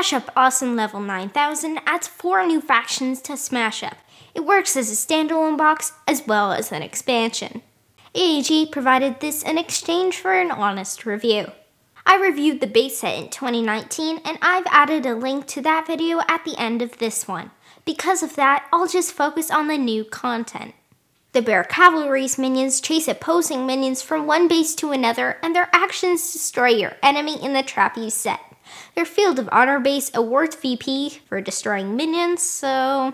Smash Up Awesome Level 9000 adds 4 new factions to Smash Up. It works as a standalone box as well as an expansion. AEG provided this in exchange for an honest review. I reviewed the base set in 2019 and I've added a link to that video at the end of this one. Because of that, I'll just focus on the new content. The Bear Cavalry's minions chase opposing minions from one base to another, and their actions destroy your enemy in the trap you set. Their Field of Honor base awards VP for destroying minions, so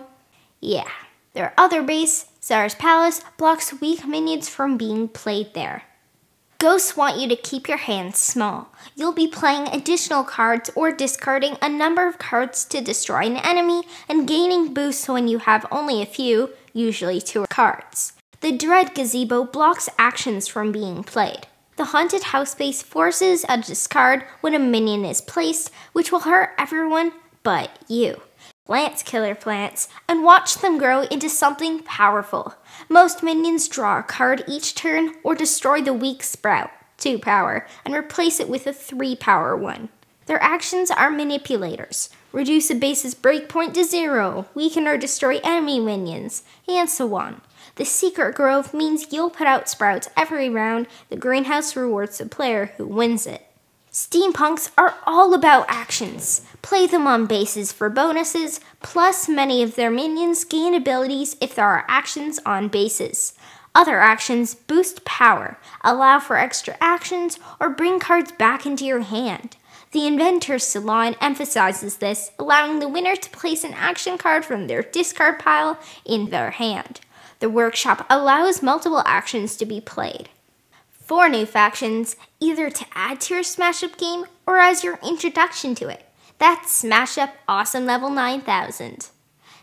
yeah. Their other base, Czar's Palace, blocks weak minions from being played there. Ghosts want you to keep your hands small. You'll be playing additional cards or discarding a number of cards to destroy an enemy and gaining boosts when you have only a few, usually 2 cards. The Dread Gazebo blocks actions from being played. The Haunted House base forces a discard when a minion is placed, which will hurt everyone but you. Plants killer plants and watch them grow into something powerful. Most minions draw a card each turn or destroy the weak sprout, 2 power, and replace it with a 3 power one. Their actions are manipulators. Reduce a base's breakpoint to 0, weaken or destroy enemy minions, and so on. The Secret Grove means you'll put out sprouts every round. The greenhouse rewards the player who wins it. Steampunks are all about actions. Play them on bases for bonuses, plus many of their minions gain abilities if there are actions on bases. Other actions boost power, allow for extra actions, or bring cards back into your hand. The Inventor's Salon emphasizes this, allowing the winner to place an action card from their discard pile in their hand. The Workshop allows multiple actions to be played. 4 new factions, either to add to your Smash Up game or as your introduction to it. That's Smash Up Awesome Level 9000.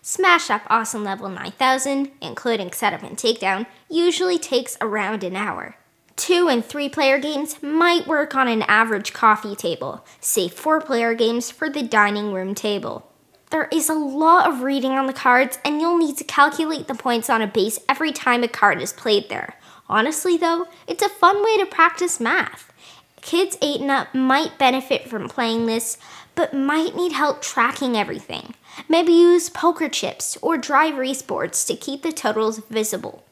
Smash Up Awesome Level 9000, including setup and takedown, usually takes around an hour. 2 and 3 player games might work on an average coffee table, say 4 player games for the dining room table. There is a lot of reading on the cards and you'll need to calculate the points on a base every time a card is played there. Honestly though, it's a fun way to practice math. Kids 8 and up might benefit from playing this, but might need help tracking everything. Maybe use poker chips or dry erase boards to keep the totals visible.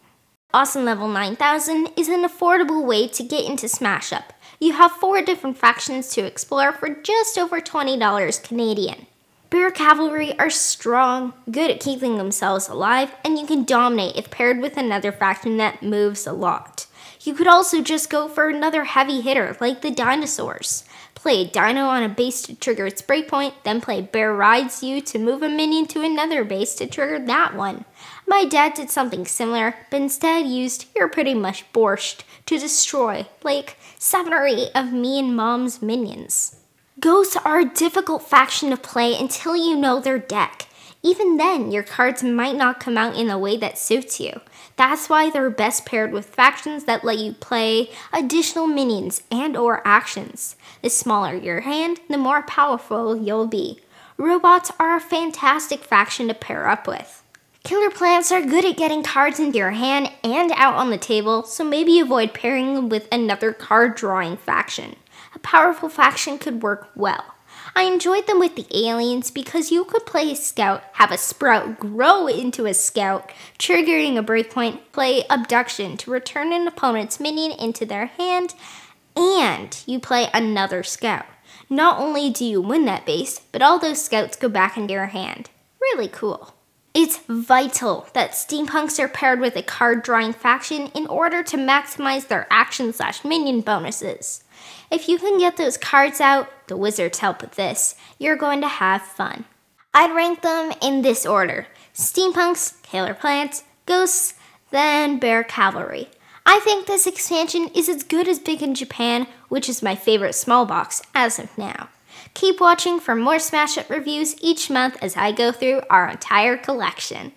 Awesome Level 9000 is an affordable way to get into Smash Up. You have 4 different factions to explore for just over $20 Canadian. Bear Cavalry are strong, good at keeping themselves alive, and you can dominate if paired with another faction that moves a lot. You could also just go for another heavy hitter like the Dinosaurs. Play a dino on a base to trigger its breakpoint, then play Bear Rides You to move a minion to another base to trigger that one. My dad did something similar, but instead used You're Pretty Much Borscht to destroy like 7 or 8 of me and Mom's minions. Ghosts are a difficult faction to play until you know their deck. Even then, your cards might not come out in a way that suits you. That's why they're best paired with factions that let you play additional minions and or actions. The smaller your hand, the more powerful you'll be. Robots are a fantastic faction to pair up with. Killer plants are good at getting cards into your hand and out on the table, so maybe avoid pairing them with another card drawing faction. A powerful faction could work well. I enjoyed them with the aliens because you could play a scout, have a sprout grow into a scout, triggering a breakpoint, play abduction to return an opponent's minion into their hand, and you play another scout. Not only do you win that base, but all those scouts go back into your hand. Really cool. It's vital that steampunks are paired with a card drawing faction in order to maximize their action/minion bonuses. If you can get those cards out, the wizards help with this, you're going to have fun. I'd rank them in this order: steampunks, killer plants, ghosts, then Bear Cavalry. I think this expansion is as good as Big in Japan, which is my favorite small box as of now. Keep watching for more Smash Up reviews each month as I go through our entire collection.